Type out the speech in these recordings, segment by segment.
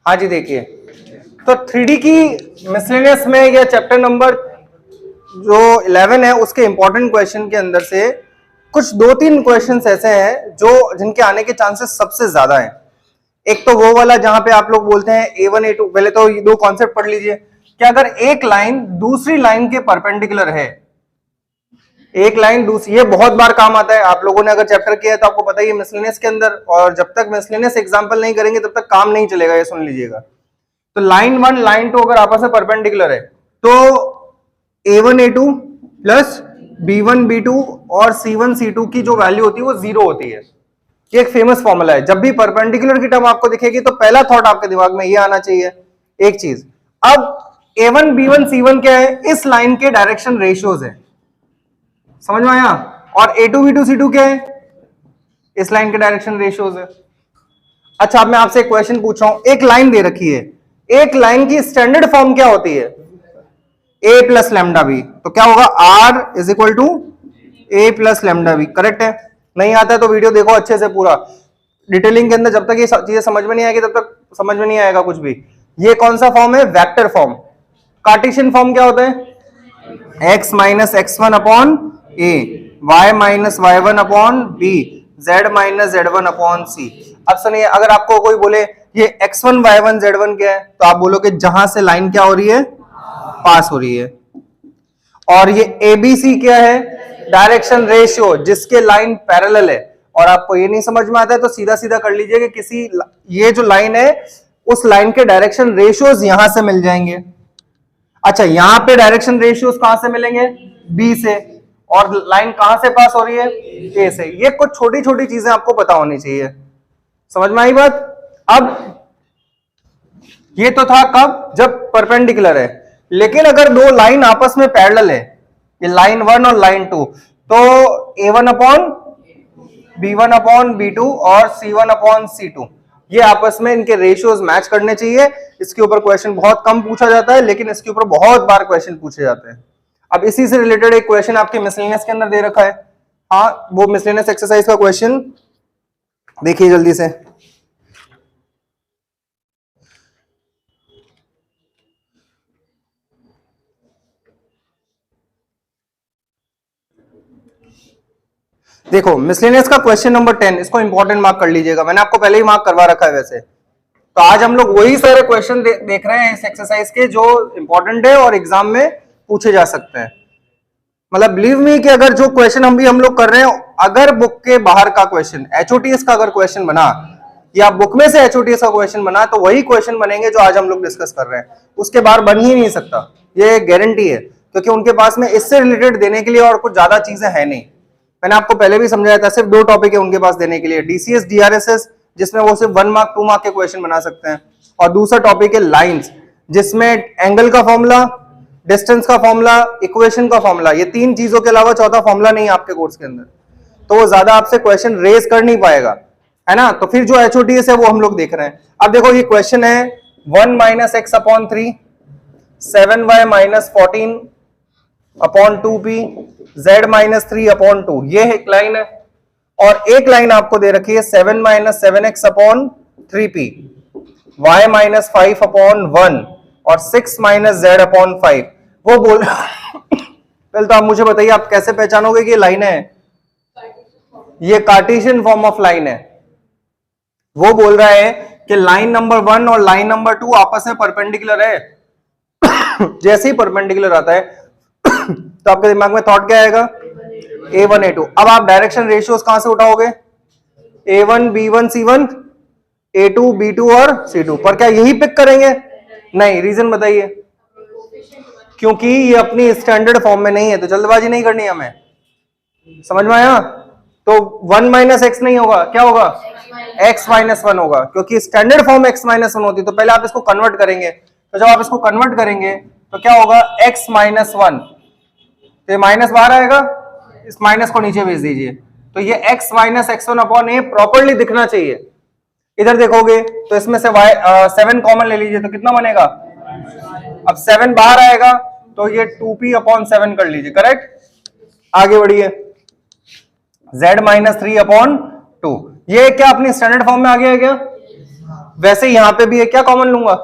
हाँ जी देखिए, तो 3D की मिसलेनियस में या चैप्टर नंबर जो 11 है उसके इंपॉर्टेंट क्वेश्चन के अंदर से कुछ 2-3 क्वेश्चंस ऐसे हैं जो जिनके आने के चांसेस सबसे ज्यादा हैं। एक तो वो वाला जहां पे आप लोग बोलते हैं A1 A2, पहले तो ये दो कॉन्सेप्ट पढ़ लीजिए कि अगर एक लाइन दूसरी लाइन के परपेंडिकुलर है, एक लाइन दूसरी, ये बहुत बार काम आता है। आप लोगों ने अगर चैप्टर किया है तो आपको पता ही है मिसलेनियस के अंदर, और जब तक मिसलेनियस एग्जांपल नहीं करेंगे तब तक काम नहीं चलेगा, ये सुन लीजिएगा। तो लाइन 1 लाइन 2 अगर आपस में परपेंडिकुलर है तो A1 A2 plus B1 B2 और C1 C2 की जो वैल्यू होती है वो 0 होती है। ये एक फेमस फॉर्मूला है। जब भी परपेंडिकुलर की टर्म आपको दिखेगी तो पहला थॉट आपके दिमाग में ये आना चाहिए एक चीज। अब A1 B1 C1 क्या है? इस लाइन के डायरेक्शन रेशियोज है, समझ में आया? और A2 B2 C2 क्या है? इस लाइन के डायरेक्शन रेशियोज है। अच्छा, अब मैं आपसे एक क्वेश्चन पूछ रहा हूं, एक लाइन दे रखी है, एक लाइन की स्टैंडर्ड फॉर्म क्या होती है? A plus lambda B. तो क्या होगा? R is equal to A plus lambda B. Correct है? नहीं आता है तो वीडियो देखो अच्छे से पूरा डिटेलिंग के अंदर, जब तक ये चीजें समझ में नहीं आएगी तब तक समझ में नहीं आएगा कुछ भी। ये कौन सा फॉर्म है? Vector form. कार्टेशियन फॉर्म क्या होता है? x minus x1 upon a, y minus y1 upon b, z minus z1 upon c। अब सुनिए, अगर आपको कोई बोले ये x1 y1 z1 क्या है, तो आप बोलोगे जहां से लाइन क्या हो रही है? पास हो रही है। और ये ABC क्या है? डायरेक्शन रेशियो, जिसके लाइन पैरेलल है। और आपको ये नहीं समझ में आता है तो सीधा सीधा कर लीजिए कि किसी ये जो लाइन है उस लाइन के डायरेक्शन रेशियोज यहां से मिल जाएंगे। अच्छा, यहां पे डायरेक्शन रेशियोज कहां से मिलेंगे? B से। और लाइन कहां से पास हो रही है? A से। ये कुछ छोटी छोटी चीजें आपको पता होनी चाहिए। समझ में आई बात? अब ये तो था कब? जब परपेंडिकुलर है। लेकिन अगर दो लाइन आपस में पैरेलल है, ये लाइन 1 और लाइन 2, तो A1 upon B1 upon B2 और C1 अपॉन C2, ये आपस में इनके रेशियोज मैच करने चाहिए। इसके ऊपर क्वेश्चन बहुत कम पूछा जाता है, लेकिन इसके ऊपर बहुत बार क्वेश्चन पूछे जाते हैं। अब इसी से रिलेटेड एक क्वेश्चन आपके मिसलेनियस के अंदर दे रखा है। हाँ, वो मिसलेनियस एक्सरसाइज का क्वेश्चन देखिए जल्दी से। देखो, मिसलेनियस का क्वेश्चन नंबर 10, इसको इंपॉर्टेंट मार्क कर लीजिएगा, मैंने आपको पहले ही मार्क करवा रखा है वैसे। तो आज हम लोग वही सारे क्वेश्चन देख रहे हैं इस एक्सरसाइज के जो इंपॉर्टेंट है और एग्जाम में पूछे जा सकते हैं। मतलब बिलीव मी कि अगर जो क्वेश्चन हम लोग कर रहे हैं, अगर बुक के बाहर का क्वेश्चन HOTS का अगर क्वेश्चन बना, या बुक में से HOTS का क्वेश्चन बना, तो वही क्वेश्चन बनेंगे जो आज हम लोग डिस्कस कर रहे हैं। उसके बाहर बन ही नहीं सकता, ये गारंटी है, क्योंकि उनके पास में इससे रिलेटेड देने के लिए और कुछ ज्यादा चीजें है नहीं। मैंने आपको पहले भी समझाया था, सिर्फ 2 टॉपिक है उनके पास देने के लिए, DCS DRSS, जिसमें वो सिर्फ 1 मार्क 2 मार्क के क्वेश्चन बना सकते हैं, और दूसरा टॉपिक है लाइंस, जिसमें एंगल का फॉर्मूला, डिस्टेंस का फॉर्मूला, इक्वेशन का फॉर्मूला, ये 3 चीजों के अलावा चौथा फॉर्मूला नहीं है आपके कोर्स के अंदर। तो वो ज्यादा आपसे क्वेश्चन रेज कर नहीं पाएगा, है ना? तो फिर जो HOTS है वो हम लोग देख रहे हैं। अब देखो, ये क्वेश्चन है 1 minus x upon 3, 7y minus 14 upon 2p, z minus 3 upon 2, ये एक लाइन है। और एक लाइन आपको दे रखी है 7 minus 7x upon 3p, y minus 5 upon 1 और 6 माइनस z अपॉन 5। वो बोल पहले तो आप मुझे बताइए, आप कैसे पहचानोगे कि ये लाइन है? ये कार्टेशियन फॉर्म ऑफ लाइन है। वो बोल रहा है कि लाइन नंबर 1 और लाइन नंबर 2 आपस में परपेंडिकुलर है। जैसे ही परपेंडिकुलर आता है तो आपके दिमाग में थॉट क्या आएगा? A1 A2। अब आप डायरेक्शन रेशियोज कहां से उठाओगे? A1 B1 C1, A2 B2 और C2 पर। क्या यही पिक करेंगे? नहीं। रीजन बताइए। क्योंकि ये अपनी स्टैंडर्ड फॉर्म में नहीं है, तो जल्दबाजी नहीं करनी हमें। समझ में आया? तो 1 माइनस एक्स नहीं होगा, क्या होगा? x माइनस 1 होगा, क्योंकि स्टैंडर्ड फॉर्म x माइनस 1 होती है। तो पहले आप इसको कन्वर्ट करेंगे, तो जब आप इसको कन्वर्ट करेंगे तो क्या होगा? x माइनस 1, तो ये माइनस बाहर आएगा, इस माइनस को नीचे भेज दीजिए, तो ये x minus x1 upon a properly दिखना चाहिए। इधर देखोगे तो इसमें से 7 कॉमन ले लीजिए, तो कितना बनेगा? अब 7 बाहर आएगा, तो ये 2p अपॉन 7 कर लीजिए। करेक्ट? आगे बढ़िए, z माइनस 3 अपॉन 2, ये क्या अपनी स्टैंडर्ड फॉर्म में आ गया है क्या? वैसे यहाँ पे भी है, क्या कॉमन लूंगा,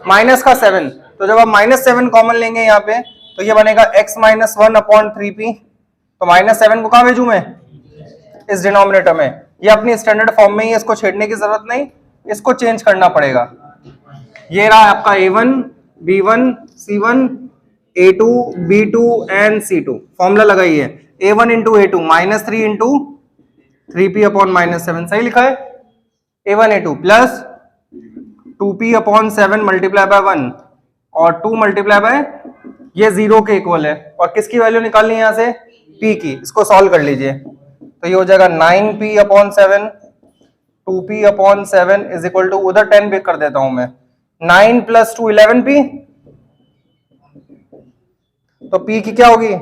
माइनस का 7, तो जब आप -7 कॉमन लेंगे यहाँ पे तो ये बनेगा x-1/3p, तो -7 को कहां भेजू मैं, इस डिनोमिनेटर में। ये अपनी स्टैंडर्ड फॉर्म में ही, इसको छेड़ने की जरूरत नहीं, इसको चेंज करना पड़ेगा। ये रहा आपका a1 b1 c1 a2 b2 and c2, formula लगाइए, a1 into a2 -3 into 3p/-7, सही लिखा है, a1 a2 plus 2p/7 multiply by 1 और 2 मल्टीप्लाई बाय, ये 0 के इक्वल है, और किसकी वैल्यू निकालनी है यहां से, p की। इसको सॉल्व कर लीजिए तो ये हो जाएगा 9p/7, 2p/7 is equal to, उधर 10 पे कर देता हूं मैं, 9 + 2 11p, तो p की क्या होगी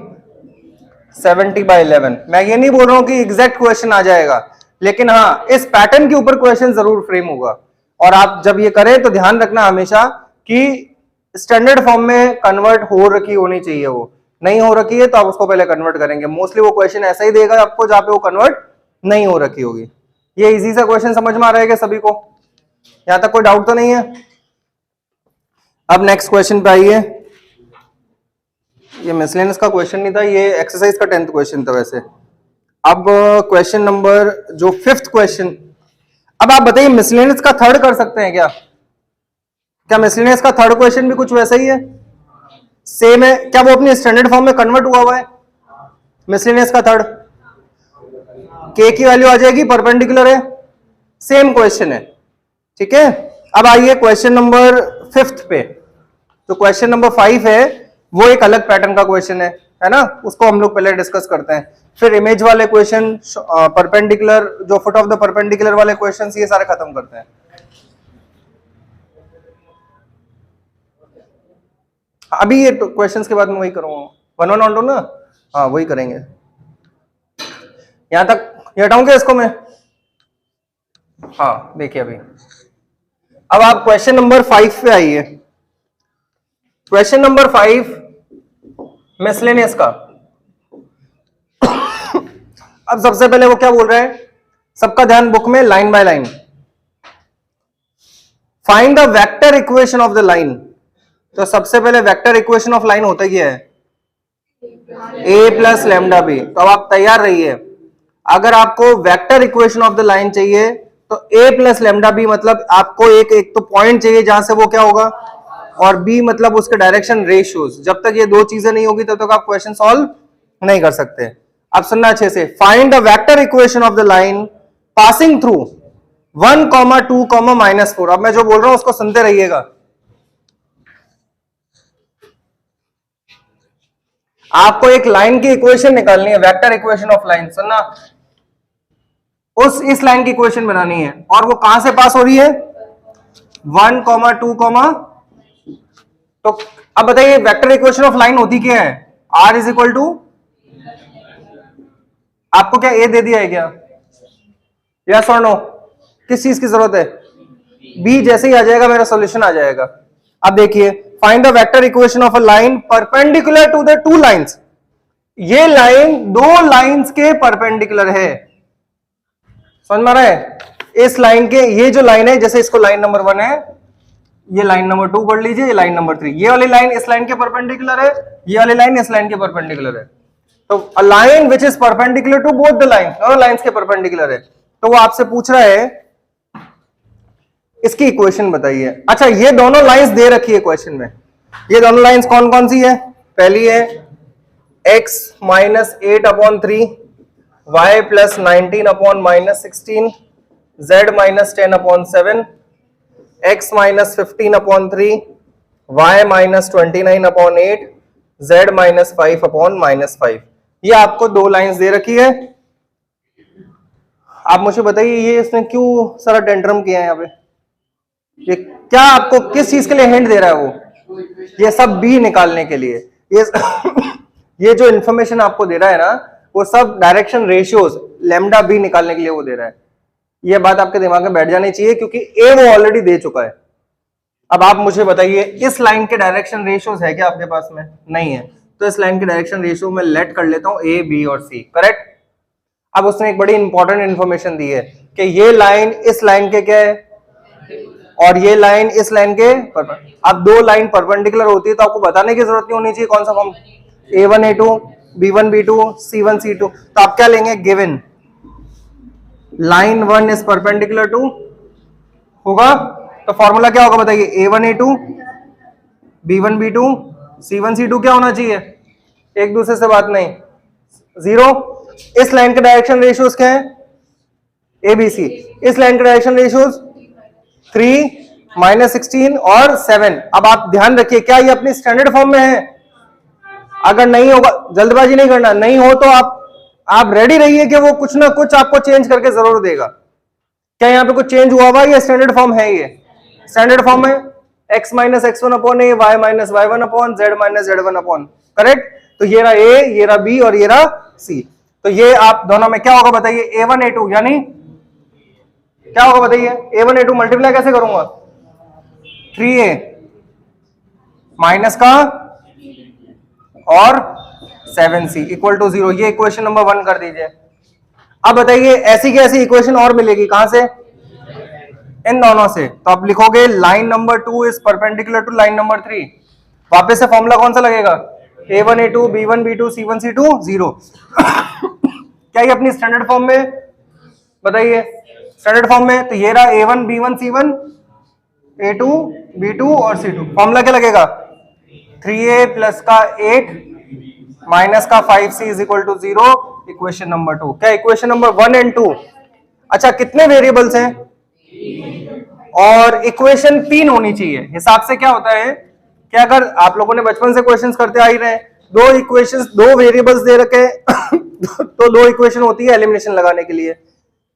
70/11। मैं ये नहीं बोल रहा हूं कि एग्जैक्ट क्वेश्चन आ जाएगा, लेकिन हाँ इस पैटर्न के ऊपर क्वेश्चन जरूर फ्रेम होगा। और आप जब ये करें तो ध्यान रखना हमेशा कि स्टैंडर्ड फॉर्म में कन्वर्ट हो रखी होनी चाहिए, वो नहीं हो रखी है तो आप उसको पहले कन्वर्ट करेंगे। मोस्टली वो क्वेश्चन ऐसा ही देगा आपको जहां पे वो कन्वर्ट नहीं हो रखी होगी। ये इजी सा क्वेश्चन समझ में आ रहा है क्या सभी को, यहां तक कोई डाउट तो नहीं है। अब नेक्स्ट क्वेश्चन पे आइए, ये मिसलेनियस का क्वेश्चन नहीं था, ये एक्सरसाइज का 10th क्वेश्चन था वैसे। अब क्वेश्चन नंबर जो 5th क्वेश्चन, अब आप बताइए मिसलेनियस का थर्ड कर सकते हैं क्या, क्या मिसलेनियस का थर्ड क्वेश्चन भी कुछ वैसा ही है, सेम है क्या, वो अपनी स्टैंडर्ड फॉर्म में कन्वर्ट हुआ है। मिसलेनियस का थर्ड के की वैल्यू आ जाएगी, परपेंडिकुलर है, सेम क्वेश्चन है, ठीक है। अब आइए क्वेश्चन नंबर 5th पे, तो क्वेश्चन नंबर 5 है वो एक अलग पैटर्न का क्वेश्चन है ना, उसको हम लोग पहले डिस्कस करते हैं, फिर इमेज वाले क्वेश्चन, परपेंडिकुलर जो फुट ऑफ द परपेंडिकुलर वाले क्वेश्चन, ये सारे खत्म करते हैं। अभी ये क्वेश्चंस के बाद मैं वही करूंगा 1 on 2 ना, हाँ वही करेंगे। यहां तक ये हटाऊं क्या इसको मैं, हाँ देखिए अभी। अब आप क्वेश्चन नंबर 5 पे आइए, क्वेश्चन नंबर 5 मिसलेनियस का। अब सबसे पहले वो क्या बोल रहे हैं, सबका ध्यान बुक में, line by line, find the vector equation of the line. तो सबसे पहले वेक्टर इक्वेशन ऑफ लाइन होता क्या है, a + λb। तो अब आप तैयार रहिए, अगर आपको vector equation of the line चाहिए तो a + λb मतलब आपको एक तो पॉइंट चाहिए जहां से वो क्या होगा, और b मतलब उसके डायरेक्शन रेशियोज। जब तक ये दो चीजें नहीं होगी तब तक आप क्वेश्चन सॉल्व नहीं कर सकते। अब सुनना अच्छे से, find the vector equation of the line passing through 1, 2, -4। अब मैं जो बोल रहा हूं उसको सुनते रहिएगा। आपको एक लाइन की इक्वेशन निकालनी है, वेक्टर इक्वेशन ऑफ लाइन, सुनना, इस लाइन की इक्वेशन बनानी है, और वो कहां से पास हो रही है, 1, 2, तो अब बताइए वेक्टर इक्वेशन ऑफ लाइन होती क्या है, R इज इक्वल टू, आपको क्या ए दे दिया है क्या, यस और नो, किस चीज की जरूरत है, बी जैसे ही आ जाएगा मेरा सॉल्यूशन आ जाएगा। अब देखिए, find the vector equation of a line perpendicular to the 2 lines. ये लाइन 2 लाइंस के परपेंडिकुलर है, समझ में आ रहा है, इस लाइन के, ये जो लाइन है, जैसे इसको लाइन नंबर 1 है, ये लाइन नंबर 2 पढ़ लीजिए, ये लाइन नंबर 3, ये वाली लाइन इस लाइन के परपेंडिकुलर है, ये वाली लाइन इस लाइन के परपेंडिकुलर है। तो a line which is perpendicular to both the line, दोनों लाइंस के परपेंडिकुलर है। तो वो आपसे पूछ रहा है इसकी इक्वेशन बताइए। अच्छा, ये दोनों लाइंस दे रखी है क्वेश्चन में, ये दोनों लाइंस कौन कौन सी है, पहली है x - 8/3, y + 19/-16, z - 10/7, x - 15/3, y - 29/8, z - 5/-5। ये आपको 2 लाइंस दे रखी है। आप मुझे बताइए ये इसने क्यों सारा टेंट्रम किया है यहाँ पे, ये क्या आपको किस चीज के लिए हिंट दे रहा है वो, ये सब b निकालने के लिए, ये जो इंफॉर्मेशन आपको दे रहा है ना, वो सब डायरेक्शन रेशियोज λb निकालने के लिए वो दे रहा है। ये बात आपके दिमाग में बैठ जानी चाहिए, क्योंकि a वो ऑलरेडी दे चुका है। अब आप मुझे बताइए इस लाइन के डायरेक्शन रेशियोज है क्या आपके पास में, नहीं है, तो इस लाइन के डायरेक्शन रेशियो में लेट कर लेता हूं a, b और c, करेक्ट। अब उसने एक बड़ी इंपॉर्टेंट इंफॉर्मेशन दी है कि ये लाइन इस लाइन के क्या है, और ये लाइन इस लाइन के अब दो लाइन परपेंडिकुलर होती है तो आपको बताने की जरूरत नहीं होनी चाहिए कौन सा form, A1 A2 B1 B2 C1 C2। तो आप क्या लेंगे, given line 1 is perpendicular to होगा, तो फॉर्मूला क्या होगा बताइए, A1 A2 B1 B2 C1 C2 क्या होना चाहिए, एक दूसरे से बात नहीं, 0। इस लाइन के डायरेक्शन रेशियोज क्या है, ABC। इस लाइन के डायरेक्शन रेशियोज 3 -16 और 7। अब आप ध्यान रखिए क्या ये अपनी स्टैंडर्ड फॉर्म में है, अगर नहीं होगा जल्दबाजी नहीं करना, नहीं हो तो आप रेडी रहिए कि वो कुछ ना कुछ आपको चेंज करके जरूर देगा। क्या यहाँ पे कुछ चेंज हुआ हुआ, ये स्टैंडर्ड फॉर्म है, ये स्टैंडर्ड फॉर्म है, x - x1 upon a, y - y1 upon z - z1 upon, correct. तो ये रहा a, ये रहा b और ये रहा c। तो ये आप दोनों में क्या होगा बताइए, A1 A2 यानी क्या होगा बताइए, A1 A2 मल्टीप्लाई कैसे करूंगा, 3a माइनस का और 7c इक्वल टू 0। ये इक्वेशन नंबर 1 कर दीजिए। अब बताइए ऐसी की ऐसी इक्वेशन और मिलेगी कहां से, इन दोनों से। तो आप लिखोगे line number 2 is perpendicular to line number 3। वापस से फॉर्मूला कौन सा लगेगा, A1 A2 B1 B2 C1 C2 0। क्या ये अपनी स्टैंडर्ड फॉर्म में बताइए, स्टैंडर्ड फॉर्म में। तो ये रहा A1 B1 C1 A2 B2 और C2। फॉर्मूला क्या लगेगा, 3a प्लस का 8 माइनस का 5c is equal to 0। Equation number 2। क्या इक्वेशन नंबर 1 एंड 2, अच्छा कितने वेरिएबल्स हैं, और इक्वेशन 3 होनी चाहिए। हिसाब से क्या होता है कि अगर आप लोगों ने बचपन से क्वेश्चंस करते आ ही रहे, दो इक्वेशंस, दो वेरिएबल्स दे रखे तो दो इक्वेशन होती है एलिमिनेशन लगाने के लिए।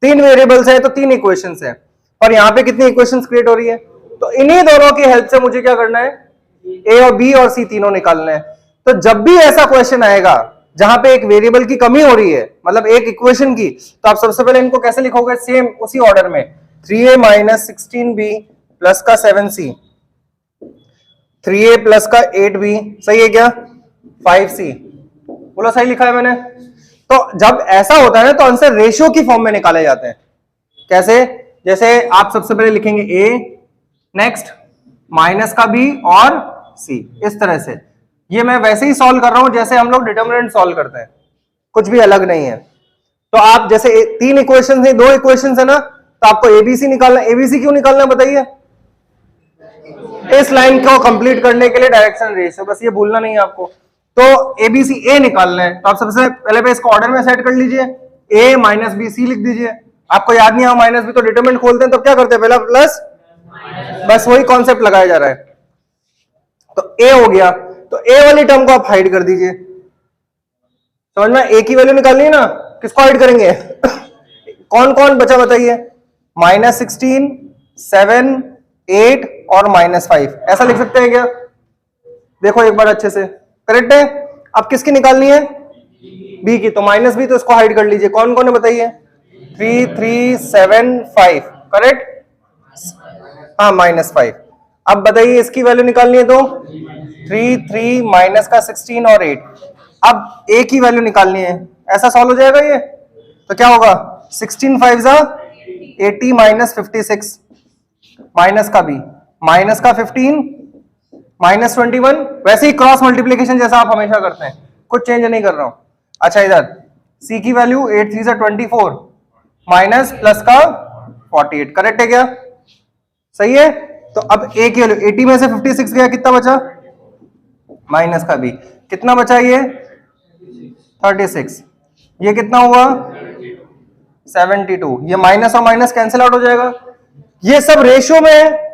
3 वेरिएबल्स है तो 3 इक्वेशंस है, और यहाँ पे कितनी इक्वेशंस क्रिएट हो रही है। तो इन्हीं दोनों की हेल्प से मुझे क्या करना है, ए और बी और सी तीनों निकालना है। तो जब भी ऐसा क्वेश्चन आएगा जहां पे एक वेरिएबल की कमी हो रही है, मतलब एक इक्वेशन की, तो आप सबसे पहले इनको कैसे लिखोगे, सेम उसी ऑर्डर में, 3a - 16b प्लस का 7c, 3a प्लस का 8b, सही है क्या, 5c, बोलो सही लिखा है मैंने। तो जब ऐसा होता है ना तो आंसर रेशियो की फॉर्म में निकाले जाते हैं। कैसे, जैसे आप सबसे पहले लिखेंगे a, नेक्स्ट माइनस का b और c, इस तरह से। ये मैं वैसे ही सॉल्व कर रहा हूं जैसे हम लोग डिटरमिनेंट सॉल्व करते हैं, कुछ भी अलग नहीं है। तो आप जैसे 3 इक्वेशन है, 2 इक्वेशन है ना, तो आपको एबीसी निकालना है। एबीसी क्यों निकालना है बताइए, इस लाइन को कंप्लीट करने के लिए डायरेक्शन रेशियो, बस ये भूलना नहीं है आपको। तो एबीसी ए निकालना है, तो आप सबसे पहले इसको ऑर्डर में सेट कर लीजिए, ए माइनस बी सी लिख दीजिए। आपको याद नहीं है माइनस बी, तो डिटरमिनेंट खोलते हैं तो क्या करते हैं, पहला प्लस, बस वही कॉन्सेप्ट लगाया जा रहा है। तो ए हो गया, तो ए वाली टर्म को आप हाइड कर दीजिए। समझ में, ए की वैल्यू निकालनी है ना, किसको हाइड करेंगे कौन कौन बचा बताइए, -16, 7, 8 और -5, ऐसा लिख सकते हैं क्या, देखो एक बार अच्छे से, करेक्ट है। अब किसकी निकालनी है, बी की, तो माइनस बी, तो इसको हाइड कर लीजिए। कौन कौन है बताइए, 3, 3, 7, 5, करेक्ट, हाँ -5। अब बताइए इसकी वैल्यू निकालनी है तो 3, 3 माइनस का 16 और 8। अब ए की वैल्यू निकालनी है, ऐसा सॉल्व हो जाएगा ये। तो क्या होगा, 16 5 जा 80 माइनस 56, माइनस का बी, माइनस का 15 माइनस 21। वैसे ही क्रॉस मल्टीप्लीकेशन जैसा आप हमेशा करते हैं, कुछ चेंज नहीं कर रहा हूं। अच्छा इधर सी की वैल्यू 8 3 जा 24 माइनस प्लस का 48, करेक्ट है क्या, सही है। तो अब ए की वैल्यू 80 में से 56 गया, कितना बचा, माइनस का बी, कितना बचा ये 36, ये कितना हुआ 72। ये माइनस और माइनस कैंसिल आउट हो जाएगा। ये सब रेशियो में है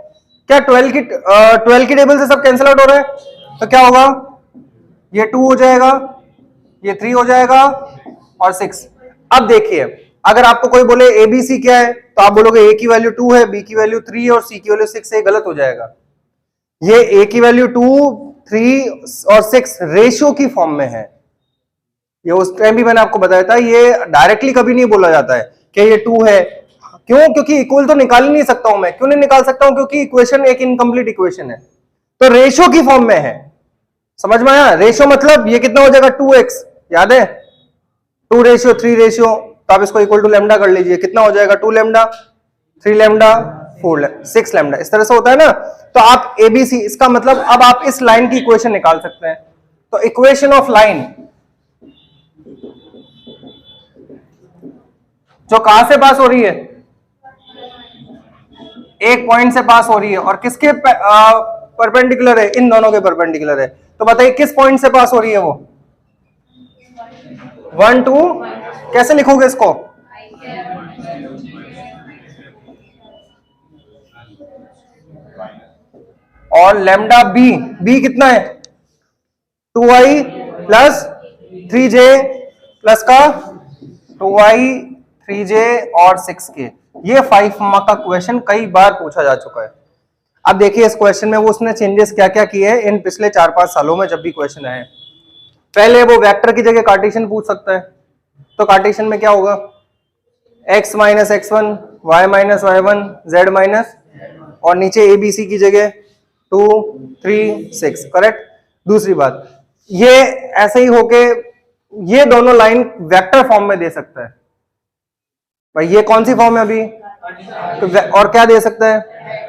क्या, 12 की टेबल से सब कैंसिल आउट हो रहा है, तो क्या होगा, ये 2 हो जाएगा, ये 3 हो जाएगा और 6। अब देखिए अगर आपको कोई बोले एबीसी क्या है, तो आप बोलोगे ए की वैल्यू 2 है, बी की वैल्यू 3 और सी की वैल्यू 6 है, गलत हो जाएगा। ये ए की वैल्यू 2, 3 और 6 रेशियो की फॉर्म में है। ये उस टाइम भी मैंने आपको बताया था, ये डायरेक्टली कभी नहीं बोला जाता है कि ये 2 है। क्यों, क्योंकि इक्वल तो निकाल ही नहीं सकता हूं मैं। क्यों नहीं निकाल सकता हूं, क्योंकि इक्वेशन एक इनकम्प्लीट इक्वेशन है, तो रेशियो की फॉर्म में है। समझ में आया, रेशियो मतलब ये कितना हो जाएगा 2x, याद है 2 रेशियो 3 रेशियो, तो आप इसको इक्वल टू लेमडा कर लीजिए, कितना हो जाएगा 2 लेमडा 3 लेमडा 6 लैम्डा, इस तरह से होता है ना। तो आप एबीसी, इसका मतलब अब आप इस लाइन की इक्वेशन निकाल सकते हैं। तो इक्वेशन ऑफ लाइन जो कहां से पास हो रही है, एक पॉइंट से पास हो रही है, और किसके परपेंडिकुलर है, इन दोनों के परपेंडिकुलर है। तो बताइए किस पॉइंट से पास हो रही है वो, 1 2, कैसे लिखोगे इसको, और लैम्डा बी, बी कितना है 2i प्लस 3j प्लस का 2i 3j और 6k। ये 5 मार्क का क्वेश्चन कई बार पूछा जा चुका है। अब देखिए इस क्वेश्चन में वो उसने चेंजेस क्या क्या किए हैं इन पिछले 4-5 सालों में जब भी क्वेश्चन आए। पहले वो वेक्टर की जगह कार्टेशियन पूछ सकता है, तो कार्टेशियन में क्या होगा, x minus x1, y minus y1, z minus, और नीचे abc की जगह 2 3 6, करेक्ट। दूसरी बात, ये ऐसे ही होके ये दोनों लाइन वेक्टर फॉर्म में दे सकता है भाई, ये कौन सी फॉर्म है अभी, तो और क्या दे सकता है,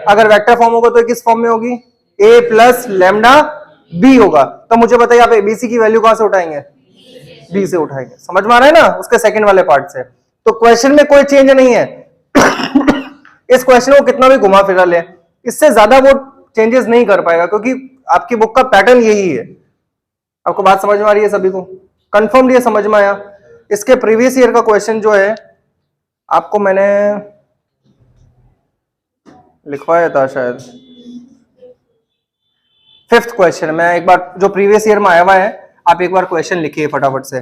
अगर वेक्टर फॉर्म होगा तो किस फॉर्म में होगी, a प्लस लैम्डा b होगा। तो मुझे बताइए आप abc की वैल्यू कहां से उठाएंगे, b से उठाएंगे, समझ में आ रहा है ना, उसके सेकंड वाले पार्ट से। तो क्वेश्चन में कोई चेंज नहीं है इस क्वेश्चन को कितना भी घुमा फिरा ले, इससे ज्यादा वो चेंजेस नहीं कर पाएगा, क्योंकि आपकी बुक का पैटर्न यही है। आपको बात समझ में आ रही है सभी को, कंफर्म ये समझ में आया। इसके प्रीवियस ईयर का क्वेश्चन जो है आपको मैंने लिखवाया था शायद, 5th क्वेश्चन, मैं एक बार जो प्रीवियस ईयर में आया हुआ है आप एक बार क्वेश्चन लिखिए फटाफट से,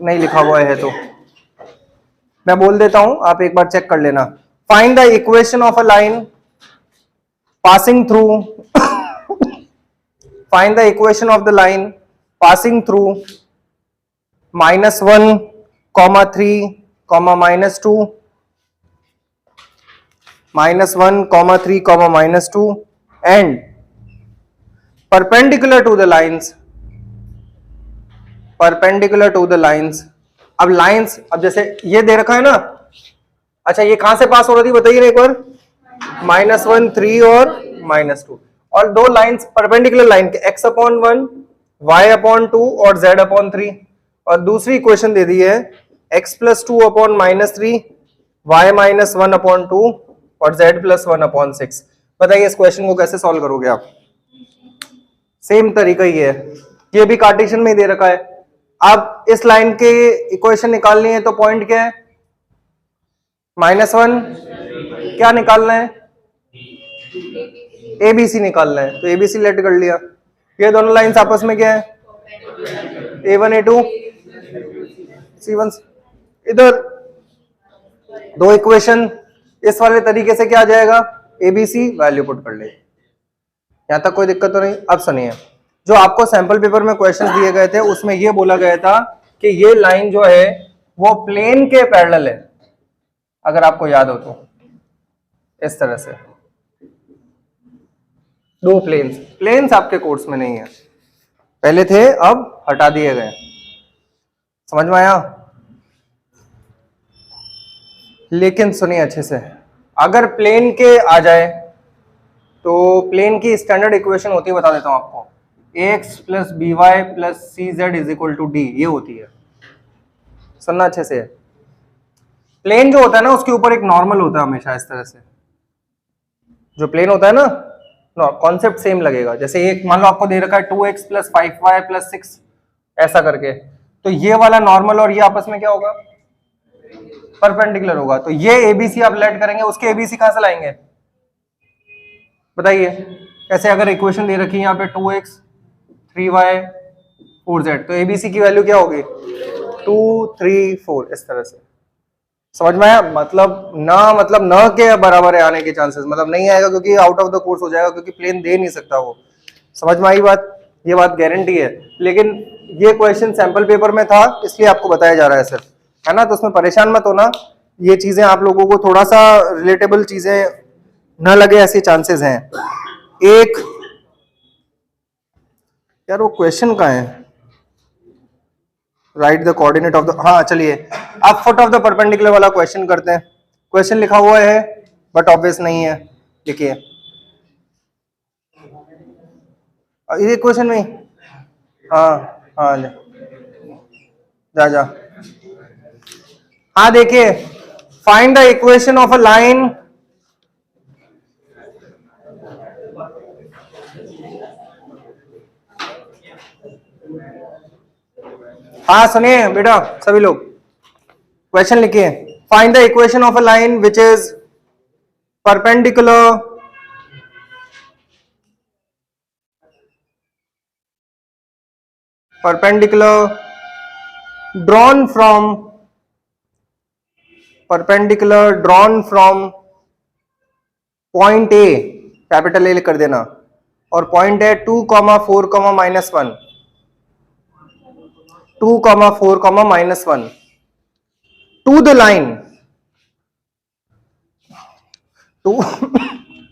नहीं लिखा हुआ है तो मैं बोल देता हूं, आप एक बार चेक कर लेना। Find the equation of a line passing through find the equation of the line passing through -1, -3, -2, -1, -3, -2 and perpendicular to the lines, perpendicular to the lines। अब लाइंस, अब जैसे ये दे रखा है ना, अच्छा ये कहां से पास हो रही थी बताइए ना एक बार, -1 3 और -2, और दो लाइंस परपेंडिकुलर लाइन के x/1, y/2 और z/3, और दूसरी इक्वेशन दे दी है x+2/-3, y-1/2 और z+1/6। बताइए इस क्वेश्चन को कैसे सॉल्व करोगे आप, सेम तरीका ही है, ये भी कार्टेशियन में दे रखा है। अब इस लाइन के इक्वेशन निकालनी है तो पॉइंट क्या है, -1, क्या निकालना है, ABC निकालना है, तो ABC लेट कर लिया। ये दोनों लाइंस आपस में क्या है, A1 A2 C1, इधर दो इक्वेशन, इस वाले तरीके से क्या आ जाएगा, ABC वैल्यू पुट कर ले। यहां तक कोई दिक्कत तो नहीं। अब सुनिए, जो आपको सैंपल पेपर में क्वेश्चंस दिए गए थे उसमें यह बोला गया था कि ये लाइन जो है वो प्लेन के पैरेलल है, अगर आपको याद हो तो, इस तरह से दो प्लेन्स आपके कोर्स में नहीं है, पहले थे अब हटा दिए गए, समझ में आया। लेकिन सुनिए अच्छे से, अगर प्लेन के आ जाए तो प्लेन की स्टैंडर्ड इक्वेशन होती है, बता देता हूं आपको, ax + by + cz = d, ये होती है, सुनना अच्छे से। प्लेन जो होता है ना उसके ऊपर एक नॉर्मल होता है हमेशा, इस तरह से जो प्लेन होता है ना, कॉन्सेप्ट सेम लगेगा। जैसे एक मान लो आपको दे रखा है 2x + 5y + 6 ऐसा करके, तो ये वाला नॉर्मल और ये आपस में क्या होगा, परपेंडिकुलर होगा। तो ये ABC आप लेट करेंगे, उसके ABC कहां से लाएंगे बताइए कैसे, अगर इक्वेशन दे रखी है यहाँ पे 2x 3y 4z, तो ABC की वैल्यू क्या होगी 2 3 4, इस तरह से, समझ में आया। मतलब न के बराबर है आने के चांसेस, मतलब नहीं आएगा क्योंकि आउट ऑफ द कोर्स हो जाएगा, क्योंकि प्लेन दे नहीं सकता वो, समझ में आई बात, ये बात गारंटी है। लेकिन ये क्वेश्चन सैंपल पेपर में था इसलिए आपको बताया जा रहा है सर, है ना, तो उसमें परेशान मत होना, ये चीजें आप लोगों को थोड़ा सा रिलेटेबल चीजें न लगे ऐसे चांसेस हैं। एक यार वो क्वेश्चन कहाँ है, right the coordinate of the, हाँ चलिए अब फुट ऑफ द परपेंडिकुलर वाला क्वेश्चन करते हैं। क्वेश्चन लिखा हुआ है बट ऑब्वियस नहीं है। देखिए ये इक्वेशन में, हाँ हाँ जा जा, हाँ देखिए, find the equation of a line हाँ सुनिए बेटा सभी लोग, क्वेश्चन लिखिए। Find the equation of a line which is perpendicular drawn from point A, capital A कर देना, और पॉइंट है 2,4,-1, 2,4,-1 to the line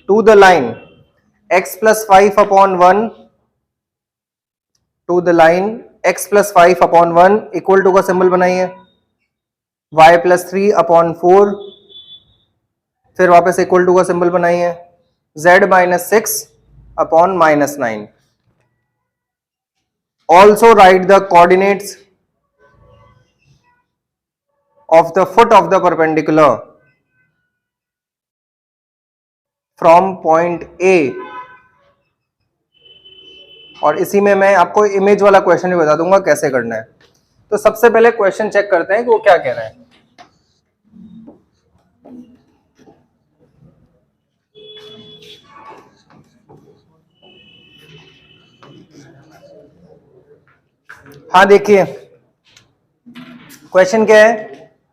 to the line x + 5/1 to the line x + 5/1 equal to का सिंबल बनाइए, y + 3/4, फिर वापस equal to का symbol बनाइए, z - 6/-9। Also right the coordinates of the foot of the perpendicular from point A। और इसी में मैं आपको इमेज वाला क्वेश्चन भी बता दूंगा कैसे करना है। तो सबसे पहले क्वेश्चन चेक करते हैं कि वो क्या कह रहा है। हाँ देखिए क्वेश्चन क्या है,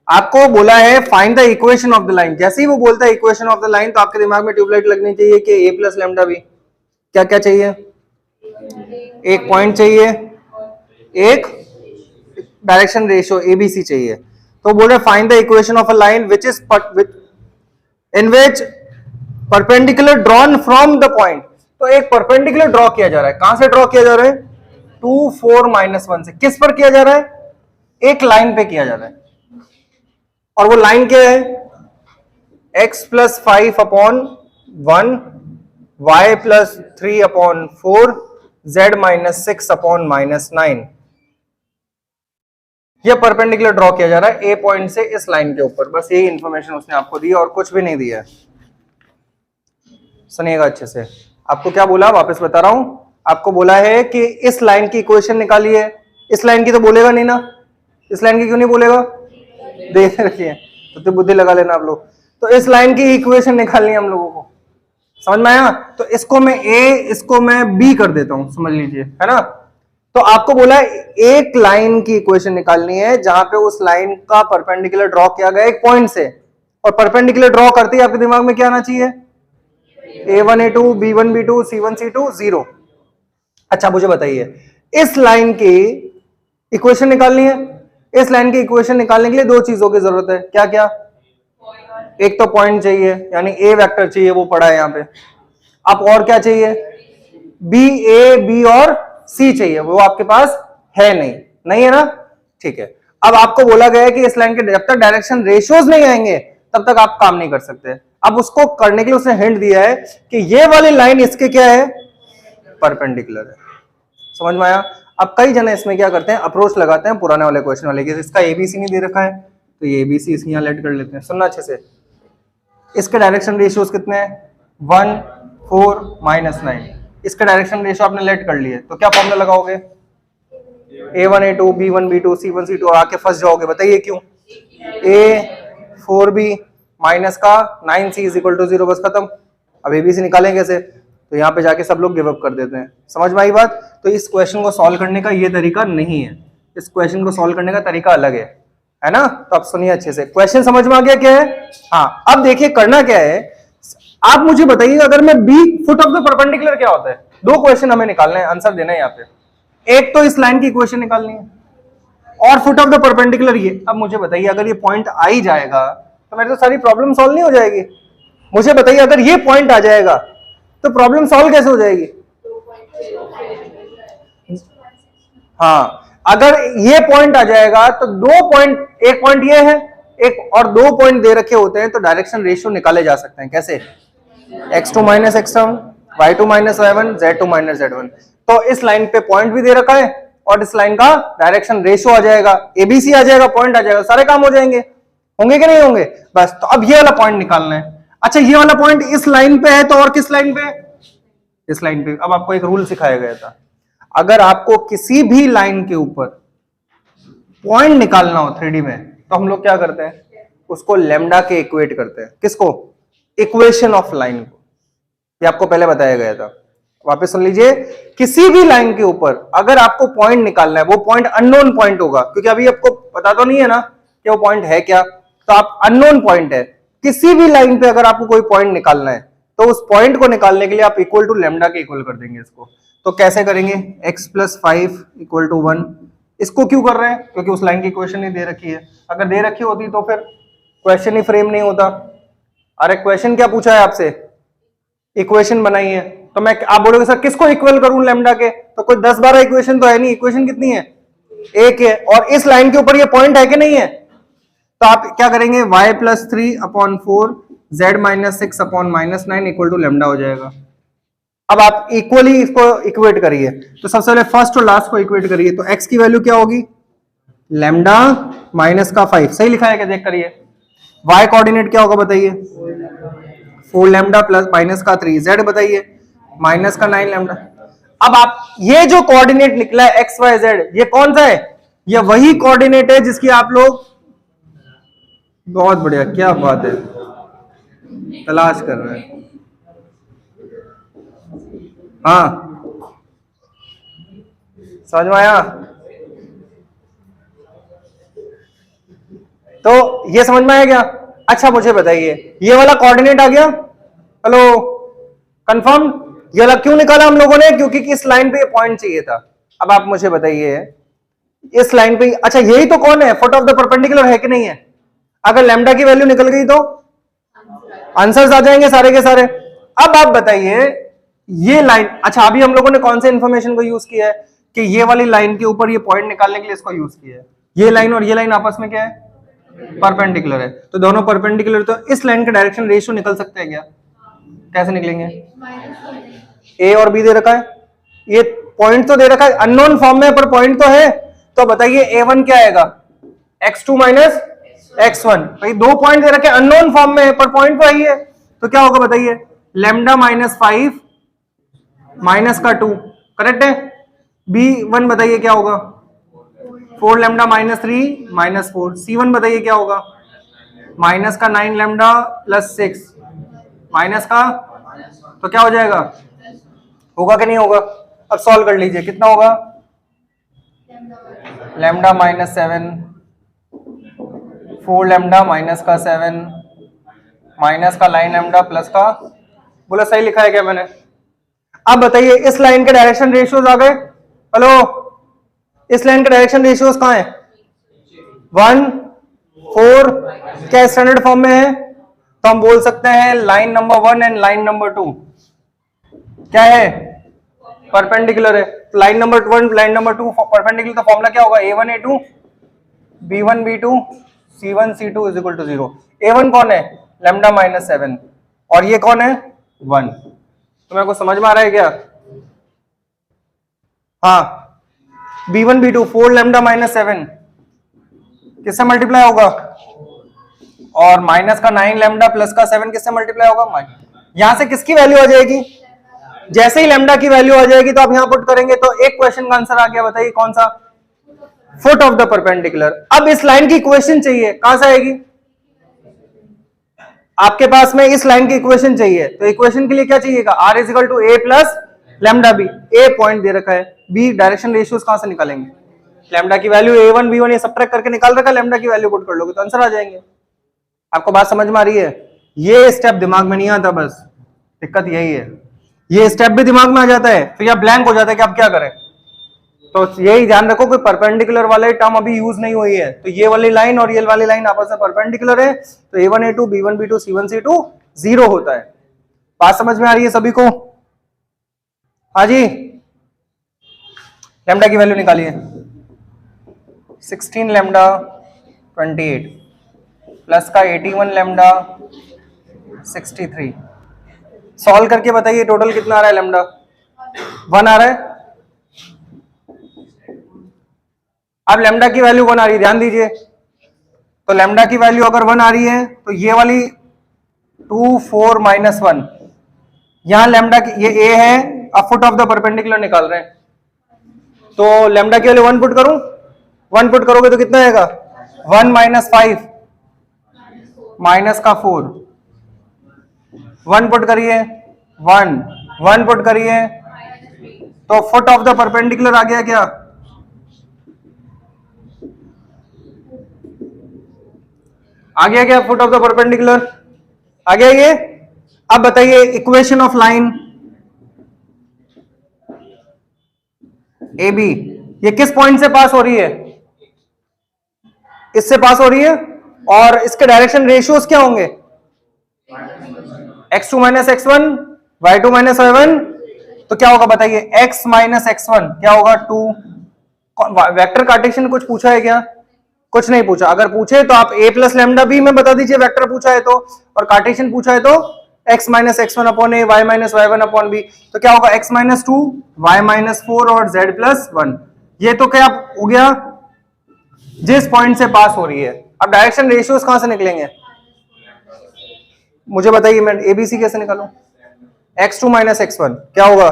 आपको बोला है find the equation of the line. जैसे ही वो बोलता है इक्वेशन ऑफ द लाइन तो आपके दिमाग में ट्यूबलाइट लगनी चाहिए कि a + λ b। क्या क्या चाहिए, एक पॉइंट चाहिए, एक डायरेक्शन रेशियो ABC चाहिए। तो बोल रहे find the equation of a line which is in which perpendicular drawn from the point. तो एक परपेंडिकुलर ड्रॉ किया जा रहा है, कहां से ड्रॉ किया जा रहा है, 2, 4, -1 से। किस पर किया जा रहा है, एक लाइन पे किया जा रहा है, और वो लाइन क्या है, x + 5/1, y + 3/4, z - 6/-9। यह परपेंडिकुलर ड्रॉ किया जा रहा है ए पॉइंट से इस लाइन के ऊपर। बस यही इंफॉर्मेशन उसने आपको दी और कुछ भी नहीं दिया। सुनिएगा अच्छे से, आपको क्या बोला वापस बता रहा हूं। आपको बोला है कि इस लाइन की इक्वेशन निकालिए। इस लाइन की तो बोलेगा नहीं ना, इस लाइन की क्यों नहीं बोलेगा, देख रखिए तो बुद्धि लगा लेना आप लोग। तो इस लाइन की इक्वेशन निकालनी है हम लोगों को, समझ में आया। तो इसको मैं a, इसको मैं b कर देता हूं, समझ लीजिए, है ना। तो आपको बोला एक लाइन की इक्वेशन निकालनी है जहां पे उस लाइन का परपेंडिकुलर ड्रॉ किया गया एक पॉइंट से, और परपेंडिकुलर ड्रॉ करते ही आपके दिमाग में क्या आना चाहिए, a1 a2 b1 b2 c1 c2 0। अच्छा मुझे बताइए, इस लाइन की इक्वेशन निकालनी है। इस लाइन की इक्वेशन निकालने के लिए दो चीजों की जरूरत है, क्या क्या, एक तो पॉइंट चाहिए यानी ए वेक्टर चाहिए, वो पड़ा है यहां पे। अब और क्या चाहिए, बी, ए, बी और सी चाहिए, वो आपके पास है नहीं है ना, ठीक है। अब आपको बोला गया है कि इस लाइन के जब तक डायरेक्शन रेशियोज नहीं आएंगे तब तक आप काम नहीं कर सकते। अब उसको करने के लिए उसने हिंट दिया है कि ये वाली लाइन इसके क्या है, परपेंडिकुलर है। समझ में आया। अब कई जने इसमें क्या करते हैं, अप्रोच लगाते हैं पुराने वाले क्वेश्चन वाले की, इसका एबीसी नहीं दे रखा है तो ये एबीसी इसकी यहां लेट कर लेते हैं। सुनना अच्छे से, इसके डायरेक्शन रेशियोज कितने हैं, 1, 4, -9। इसका डायरेक्शन रेशियो आपने लेट कर लिए तो क्या फॉर्मूला लगाओगे, a1 a2 b1 b2 c1 c2, और आके फंस जाओगे। बताइए क्यों, a 4b माइनस का 9c = 0, बस खत्म। अब एबीसी निकालेंगे कैसे, तो यहाँ पे जाके सब लोग गिव अप कर देते हैं। समझ में आई बात। तो इस क्वेश्चन को सॉल्व करने का ये तरीका नहीं है, इस क्वेश्चन को सॉल्व करने का तरीका अलग है ना। तो आप सुनिए अच्छे से, क्वेश्चन समझ में आ गया क्या है। हाँ अब देखिए करना क्या है, आप मुझे बताइए अगर मैं B foot of the perpendicular क्या होता है। दो क्वेश्चन हमें निकालना है, आंसर देना है यहाँ पे। एक तो इस लाइन की इक्वेशन निकालनी है और फुट ऑफ द परपेंडिकुलर ये। अब मुझे बताइए अगर ये पॉइंट आ ही जाएगा तो मेरी तो सारी प्रॉब्लम सॉल्व नहीं हो जाएगी। मुझे बताइए अगर ये पॉइंट आ जाएगा तो प्रॉब्लम सॉल्व कैसे हो जाएगी। हाँ अगर ये पॉइंट आ जाएगा तो दो पॉइंट, एक पॉइंट ये है, एक और दो पॉइंट दे रखे होते हैं तो डायरेक्शन रेशियो निकाले जा सकते हैं। कैसे? x2 minus x1, y2 minus y1, z2 minus z1। तो इस लाइन पे पॉइंट भी दे रखा है और इस लाइन का डायरेक्शन रेशियो आ जाएगा, एबीसी आ जाएगा, पॉइंट आ जाएगा, सारे काम हो जाएंगे। होंगे कि नहीं होंगे? बस तो अब ये वाला पॉइंट निकालना है। अच्छा, ये वाला पॉइंट इस लाइन पे है तो और किस लाइन पे? इस लाइन पे। अब आपको एक रूल सिखाया गया था, अगर आपको किसी भी लाइन के ऊपर पॉइंट निकालना हो 3D में तो हम लोग क्या करते हैं? उसको लैम्डा के इक्वेट करते हैं। किसको? इक्वेशन ऑफ लाइन को। ये आपको पहले बताया गया था, वापस सुन लीजिए। किसी भी लाइन के ऊपर अगर आपको पॉइंट निकालना है, वो पॉइंट अननोन पॉइंट होगा, क्योंकि अभी आपको पता तो नहीं है ना कि वो पॉइंट है क्या, तो आप अननोन पॉइंट है। किसी भी लाइन पे अगर आपको कोई पॉइंट निकालना है तो उस पॉइंट को निकालने के लिए आप इक्वल टू लैम्डा के इक्वल कर देंगे इसको। तो कैसे करेंगे? x plus 5 equal to 1। इसको क्यों कर रहे हैं? क्योंकि उस लाइन की इक्वेशन नहीं दे रखी है। अगर दे रखी होती तो फिर क्वेश्चन ही फ्रेम नहीं होता। अरे क्वेश्चन क्या पूछा है आपसे? इक्वेशन बनाई है। तो मैं, आप बोलोगे सर किसको इक्वल करूं लैम्डा के? तो कोई 10-12 इक्वेशन तो है नहीं। इक्वेशन कितनी है? एक है। और इस लाइन के ऊपर ये पॉइंट है कि नहीं है? तो आप क्या करेंगे? y plus 3/4 z minus 6/-9 equal to lambda हो जाएगा। अब आप इक्वली इसको इक्वेट करिए। तो सबसे पहले फर्स्ट और लास्ट को इक्वेट करिए। तो x की वैल्यू क्या होगी? लैम्डा माइनस का 5। सही लिखा है क्या? देख करिए। y कोऑर्डिनेट क्या होगा बताइए? 4 लैम्डा प्लस माइनस का 3। z बताइए? माइनस का 9 लैम्डा। अब आप ये जो कोऑर्डिनेट निकला है x y z, ये कौन सा है? ये वही कोऑर्डिनेट है जिसकी आप लोग, बहुत बढ़िया, क्या बात है, तलाश कर रहे हैं। हाँ, समझ में आया? तो ये समझ में आया क्या? अच्छा मुझे बताइए, ये वाला कोऑर्डिनेट आ गया? Hello, confirm? ये वाला क्यों निकाला हम लोगों ने? क्योंकि इस लाइन पे पॉइंट चाहिए था। अब आप मुझे बताइए, इस लाइन पे, अच्छा यही तो कौन है? फुट ऑफ द परपेंडिकुलर है कि नहीं है? अगर लैम्डा की वैल्यू निकल गई तो आंसर्स आ जाएंगे सारे के सारे। अब आप बताइए, ये लाइन, अच्छा अभी हम लोगों ने कौन से इंफॉर्मेशन को यूज किया है कि ये वाली लाइन के ऊपर ये पॉइंट निकालने के लिए इसको यूज किया है। ये लाइन और ये लाइन आपस में क्या है? परपेंडिकुलर है। तो दोनों परपेंडिकुलर, तो इस लाइन का डायरेक्शन रेशियो निकल सकते हैं क्या? कैसे निकलेंगे? ए और बी दे रखा है, ये पॉइंट तो दे रखा है, अननोन फॉर्म में, पर पॉइंट तो है। तो बताइए a1 क्या आएगा? x2 minus x1। भाई दो पॉइंट दे रखे, अननोन फॉर्म में है, पर पॉइंट तो है ही है। तो क्या होगा बताइए? लैम्डा माइनस 5 माइनस का 2, करेक्ट है। b1 बताइए क्या होगा? 4 लैम्डा माइनस 3 माइनस 4। c1 बताइए क्या होगा? माइनस का 9 लैम्डा प्लस 6 माइनस का, तो क्या हो जाएगा? होगा कि नहीं होगा? अब सॉल्व कर लीजिए, कितना होगा? लैम्डा माइनस 7, 4 लैम्डा माइनस का 7 माइनस का 9 लैम्डा प्लस का, बोला सही लिखा है क्या मैंने? अब बताइए, इस लाइन के डायरेक्शन रेशियोज आ गए। हेलो, इस लाइन के डायरेक्शन रेशियोज कहां है? 1, 4, क्या स्टैंडर्ड फॉर्म में है? तो हम बोल सकते हैं line number 1 and line number 2 क्या है? परपेंडिकुलर है। Line number 1 line number 2 perpendicular, तो फॉर्मूला क्या होगा? a1 a2 b1 b2 c1 c2 is equal to 0। a1 कौन है? लैम्डा माइनस 7, और ये कौन है? 1। तो मेरे को समझ में आ रहा है क्या? हाँ, b1 b2 4 लैम्डा माइनस 7 किससे मल्टीप्लाई होगा? और माइनस का 9 लैम्डा प्लस का 7 किससे मल्टीप्लाई होगा? यहां से किसकी वैल्यू आ जाएगी? जैसे ही लैम्डा की वैल्यू आ जाएगी तो आप यहां पुट करेंगे, तो एक क्वेश्चन का आंसर आ गया। बताइए कौन सा? Foot of the perpendicular. अब इस लाइन की इक्वेशन चाहिए, कहां से आएगी? आपके पास में इस लाइन की इक्वेशन चाहिए, तो इक्वेशन के लिए क्या चाहिएगा? r is equal to a plus lambda B. a point दे रखा है, b डायरेक्शन रेशियोज कहां से निकालेंगे? लैम्डा की वैल्यू a1 b1 ये सबट्रैक्ट करके निकाल रखा है, लैम्डा की वैल्यू पुट कर लोगे तो आंसर आ जाएंगे। आपको बात समझ में आ रही है? ये स्टेप दिमाग में नहीं आता, बस दिक्कत यही है। ये स्टेप भी दिमाग में आ जाता है तो यह ब्लैंक हो जाता है कि आप क्या करें। तो यही ध्यान रखो कि परपेंडिकुलर वाले टर्म अभी यूज नहीं हुई है, तो ये वाली लाइन और ये वाली लाइन आपस में परपेंडिकुलर है, तो a1 a2 b1 b2 c1 c2 0 होता है। बात समझ में आ रही है सभी को? हाँ जी, लैम्डा की वैल्यू निकालिए। 16 लैम्डा 28। प्लस का 81 लैम्डा 63। सॉल्व करके बताइए टोटल कितना आ रहा है लैम्डा? 1 आ रहा है। अब लैम्डा की वैल्यू 1 आ रही है, ध्यान दीजिए। तो लैम्डा की वैल्यू अगर 1 आ रही है तो ये वाली 2 4 -1, यहां लैम्डा की ये ए है, अब फुट ऑफ द परपेंडिकुलर निकाल रहे हैं, तो लैम्डा की वैल्यू 1 पुट करूं? 1 पुट करोगे तो कितना आएगा? 1 -5 माइनस का 4, 1 पुट करिए 1 पुट करिए तो फुट ऑफ द परपेंडिकुलर आ गया क्या? आ गया क्या फुट ऑफ द परपेंडिकुलर? आ गया ये। अब बताइए equation of line A B, ये किस पॉइंट से पास हो रही है? इससे पास हो रही है, और इसके डायरेक्शन रेशियोज क्या होंगे? x2 - x1, y2 - y1, तो क्या होगा बताइए? x - x1 क्या होगा? 2। वेक्टर कार्टेशियन कुछ पूछा है क्या? कुछ नहीं पूछा। अगर पूछे तो आप a प्लस लैम्डा बी में बता दीजिए, वेक्टर पूछा है तो, और कार्टेशियन पूछा है तो x - x1 upon a, y - y1 upon b, तो क्या होगा? x - 2, y - 4 और z + 1। ये तो क्या हो गया? जिस पॉइंट से पास हो रही है। अब डायरेक्शन रेशियोज कहां से निकलेंगे मुझे बताइए, मैं एबीसी कैसे निकालूं? x2 - x1 क्या होगा?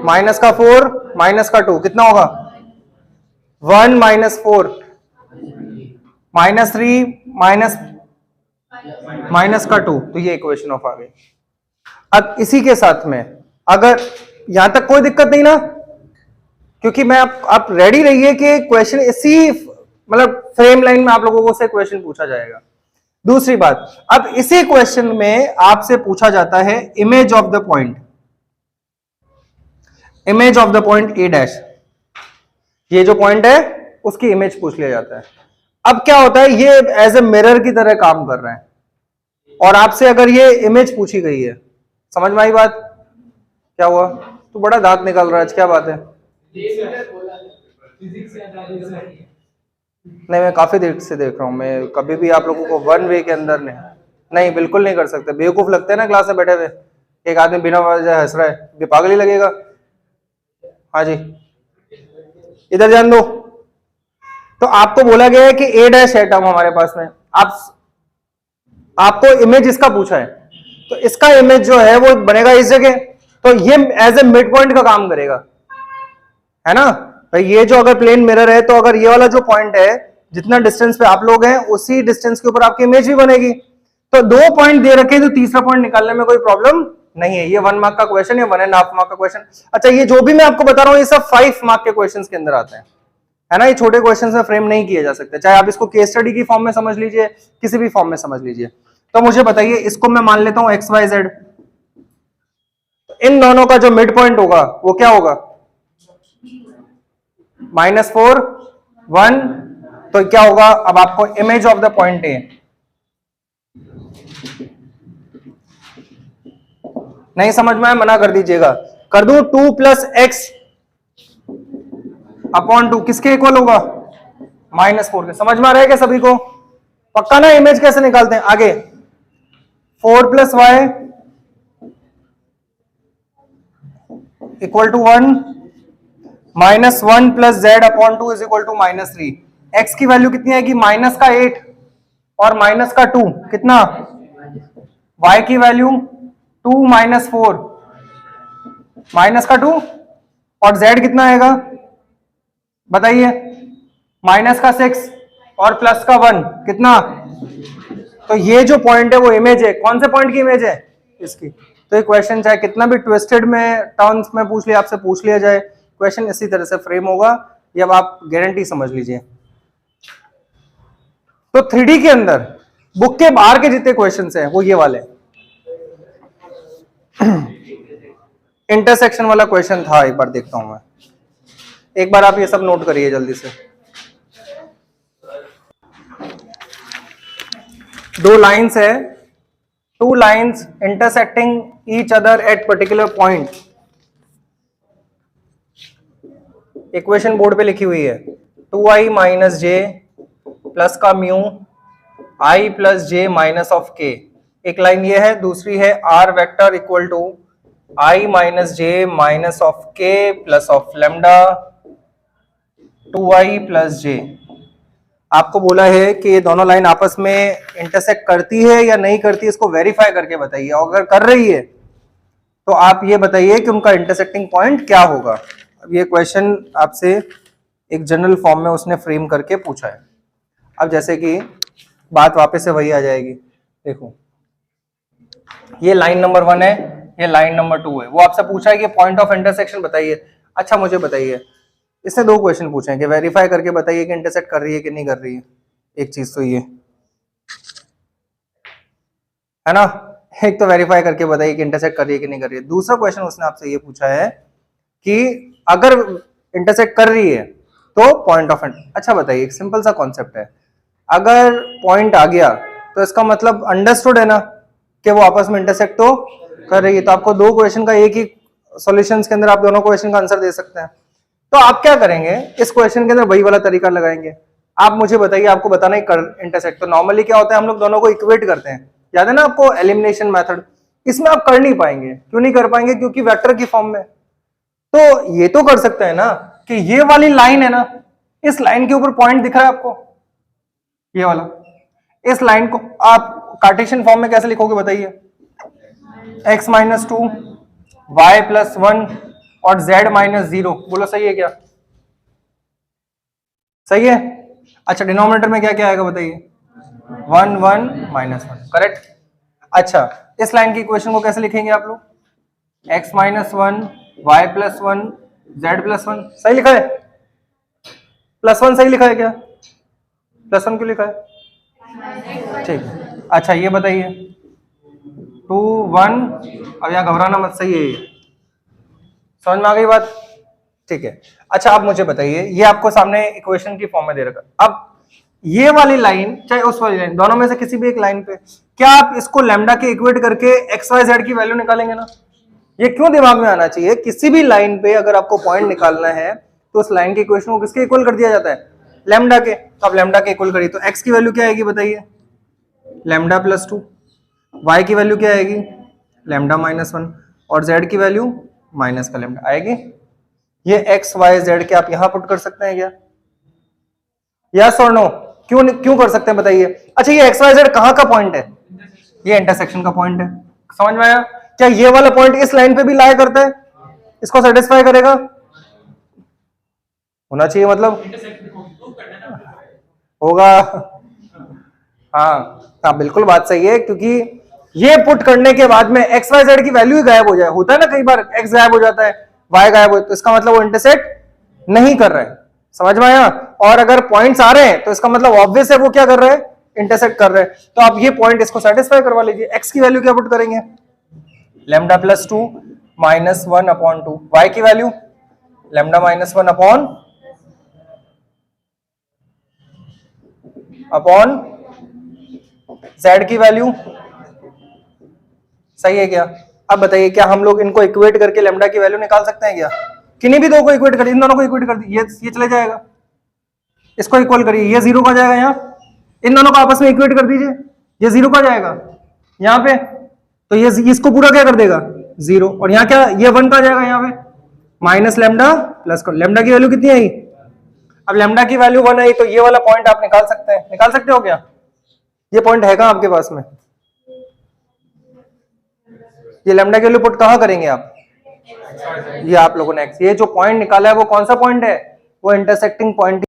माइनस का 4 माइनस का 2 कितना होगा? 1 - 4 -3 माइनस का 2, तो ये इक्वेशन ऑफ आ गई। अब इसी के साथ में अगर यहां तक कोई दिक्कत नहीं ना, क्योंकि मैं आप रेडी रहिए कि क्वेश्चन इसी मतलब फ्रेम लाइन में आप लोगों को से क्वेश्चन पूछा जाएगा। दूसरी बात, अब इसी क्वेश्चन में आपसे पूछा जाता है image of the point, image of the point A dash, ये जो पॉइंट है उसकी इमेज पूछ लिया जाता है। अब क्या होता है, ये एज ए मिरर की तरह काम कर रहे हैं, और आपसे अगर ये इमेज पूछी गई है, समझ में आई बात? क्या हुआ? तू बड़ा दांत निकल रहा है आज, क्या बात है? नहीं, मैं काफी देर से देख रहा हूं, मैं कभी भी आप लोगों को वन वे के अंदर नहीं बिल्कुल नहीं कर सकते। बेवकूफ लगते हैं ना क्लास में बैठे हुए, एक आदमी बिना वजह हंस रहा है, भी पागल ही लगेगा। हाँ जी, इधर ध्यान दो। तो आपको बोला गया है कि ए डैश है टर्म हमारे पास में, आपको इमेज इसका पूछा है, तो इसका इमेज जो है वो बनेगा इस जगह, तो ये एज ए मिड पॉइंट का काम करेगा, है ना भाई? ये जो अगर प्लेन मिरर है, तो अगर ये वाला जो पॉइंट है, जितना डिस्टेंस पे आप लोग हैं उसी डिस्टेंस के ऊपर आपकी इमेज भी बनेगी। तो 2 पॉइंट दे रखे, तो तीसरा पॉइंट निकालने में कोई प्रॉब्लम नहीं है। ये 1 मार्क का क्वेश्चन है, 1.5 मार्क का क्वेश्चन। अच्छा, ये जो भी मैं आपको बता रहा हूं ये सब 5 मार्क के क्वेश्चन के अंदर आते हैं, है ना? ये छोटे क्वेश्चन में फ्रेम नहीं किए जा सकते, चाहे आप इसको केस स्टडी की फॉर्म में समझ लीजिए, किसी भी फॉर्म में समझ लीजिए। तो मुझे बताइए, इसको मैं मान लेता हूं XYZ, इन दोनों का जो मिड पॉइंट होगा वो क्या होगा? -4 1, तो क्या होगा? अब आपको image of the point A, नहीं समझ में आया मना कर दीजिएगा। कर दूं 2 + x अपॉन 2 किसके इक्वल होगा? -4 के। समझ में आ रहा है क्या सभी को? पक्का ना? इमेज कैसे निकालते हैं आगे? 4 + y equal to 1, -1 + z upon 2 is equal to -3। x की वैल्यू कितनी आएगी? -8 और -2 कितना? y की वैल्यू 2 - 4 -2, और z कितना आएगा बताइए? -6 और +1 कितना? तो ये जो पॉइंट है वो इमेज है। कौन से पॉइंट की इमेज है? इसकी। तो ये क्वेश्चन चाहे कितना भी ट्विस्टेड में टर्म्स में पूछ लिया, आपसे पूछ लिया जाए, क्वेश्चन इसी तरह से फ्रेम होगा, ये अब आप गारंटी समझ लीजिए। तो 3D के अंदर बुक के बाहर के जितने क्वेश्चंस हैं वो ये वाले इंटरसेक्शन वाला क्वेश्चन था, एक बार देखता हूं मैं, एक बार आप ये सब नोट करिए जल्दी से। 2 लाइंस है, 2 lines intersecting each other at particular point. Equation board पे लिखी हुई है 2i - j प्लस का mu i plus j minus of k, एक लाइन ये है, दूसरी है r vector equal to i minus j minus of k plus of lambda 2i plus j. आपको बोला है कि ये दोनों लाइन आपस में इंटरसेक्ट करती है या नहीं करती, इसको वेरीफाई करके बताइए। अगर कर रही है तो आप ये बताइए कि उनका इंटरसेक्टिंग पॉइंट क्या होगा। अब ये क्वेश्चन आपसे एक जनरल फॉर्म में उसने फ्रेम करके पूछा है। अब जैसे कि बात वापस से वही आ जाएगी, देखो ये लाइन नंबर 1 है, ये लाइन नंबर 2 है। वो आपसे पूछा है कि पॉइंट ऑफ इंटरसेक्शन बताइए। अच्छा मुझे बताइए, इसने 2 क्वेश्चन पूछे हैं कि वेरीफाई करके बताइए कि इंटरसेक्ट कर रही है कि नहीं कर रही है। एक चीज तो ये है ना, एक तो वेरीफाई करके बताइए कि इंटरसेक्ट कर रही है कि नहीं कर रही है। दूसरा क्वेश्चन उसने आपसे ये पूछा है कि अगर इंटरसेक्ट कर रही है तो पॉइंट ऑफ अच्छा बताइए, एक सिंपल सा कॉन्सेप्ट है, अगर पॉइंट आ गया तो इसका मतलब अंडरस्टूड है ना कि वो आपस में इंटरसेक्ट तो कर रही है। तो आपको 2 क्वेश्चन का एक ही सॉल्यूशंस के अंदर आप दोनों क्वेश्चन का आंसर दे सकते हैं। तो आप क्या करेंगे, इस क्वेश्चन के अंदर वही वाला तरीका लगाएंगे। आप मुझे बताइए, आपको बताना है कर इंटरसेक्ट, तो नॉर्मली क्या होता है, हम लोग दोनों को इक्वेट करते हैं, याद है ना आपको एलिमिनेशन मेथड। इसमें आप कर नहीं पाएंगे, क्यों नहीं कर पाएंगे, क्योंकि वेक्टर की फॉर्म में। तो ये तो कर सकते हैं ना कि ये वाली लाइन है ना, इस लाइन के ऊपर पॉइंट दिख रहा है आपको, ये वाला, इस लाइन को आप कार्टेशियन फॉर्म में कैसे लिखोगे बताइए, x माइनस 2 वाई प्लस 1 और z माइनस 0। बोलो सही है क्या, सही है। अच्छा डिनोमिनेटर में क्या क्या आएगा बताइए, 1 1 माइनस 1, करेक्ट। अच्छा इस लाइन की इक्वेशन को कैसे लिखेंगे आप लोग, x minus 1 Y plus 1 z plus 1, सही लिखा है, प्लस 1 सही लिखा है क्या, प्लस 1 क्यों लिखा है, ठीक। अच्छा ये बताइए 2 1, अब यहाँ घबराना मत, सही है, ये समझ में आ गई बात, ठीक है। अच्छा आप मुझे बताइए, ये आपको सामने इक्वेशन की फॉर्म में दे रखा, अब ये वाली लाइन चाहे उस वाली लाइन, दोनों में से किसी भी एक लाइन पे क्या आप इसको लैम्डा के इक्वेट करके एक्स वाई जेड की वैल्यू निकालेंगे ना। ये क्यों दिमाग में आना चाहिए, किसी भी लाइन पे अगर आपको पॉइंट निकालना है तो उस लाइन के इक्वेशन को किसके इक्वल कर दिया जाता है, लैम्डा के। तो आप लैम्डा के इक्वल करिए, तो एक्स की वैल्यू क्या आएगी बताइए, लैम्डा प्लस 2, वाई की वैल्यू क्या आएगी, लैम्डा माइनस 1, और जेड की वैल्यू माइनस का लैम्डा आएगी। ये एक्स वाई जेड के आप यहां पुट कर सकते हैं क्या, यस और नो, क्यों क्यों कर सकते हैं बताइए। अच्छा ये एक्स वाई जेड कहां का पॉइंट है, ये इंटरसेक्शन का पॉइंट है, समझ में आया। क्या ये वाला पॉइंट इस लाइन पे भी लाई करता है, इसको सेटिस्फाई करेगा, होना चाहिए मतलब होगा। हाँ बिल्कुल बात सही है, क्योंकि ये पुट करने के बाद में एक्स वाई जेड की वैल्यू ही गायब हो जाए, होता है ना कई बार, एक्स गायब हो जाता है, वाई गायब हो, तो इसका मतलब वो इंटरसेक्ट नहीं कर रहे हैं, समझ में आया। और अगर पॉइंट्स आ रहे हैं तो इसका मतलब ऑब्वियस है वो क्या कर रहे हैं, इंटरसेक्ट कर रहे हैं। तो आप ये पॉइंट इसको सेटिस्फाई करवा लीजिए। एक्स की वैल्यू क्या पुट करेंगे, lambda plus 2 minus 1 upon 2, y की value lambda minus 1 upon z की वैल्यू, सही है क्या। अब बताइए क्या हम लोग इनको इक्वेट करके लैम्डा की वैल्यू निकाल सकते हैं क्या, किन्हीं भी दो को इक्वेट कर, इन दोनों को इक्वेट कर दी, ये चले जाएगा, इसको इक्वल करिए, ये 0 का जाएगा यहाँ, इन दोनों को आपस में इक्वेट कर दीजिए, ये 0 का जाएगा यहाँ पे, तो ये इसको पूरा क्या कर देगा 0, और यहाँ क्या, ये 1 का जाएगा यहाँ पे, माइनस लैम्डा प्लस को, लैम्डा की वैल्यू कितनी आई, अब लैम्डा की वैल्यू 1 आई, तो ये वाला पॉइंट आप निकाल सकते हैं, निकाल सकते हो क्या, ये पॉइंट है कहां आपके पास में, ये लैम्डा की वैल्यू पुट कहां करेंगे आप, ये आप लोगों ने ये जो पॉइंट निकाला है वो कौन सा पॉइंट है, वो इंटरसेक्टिंग पॉइंट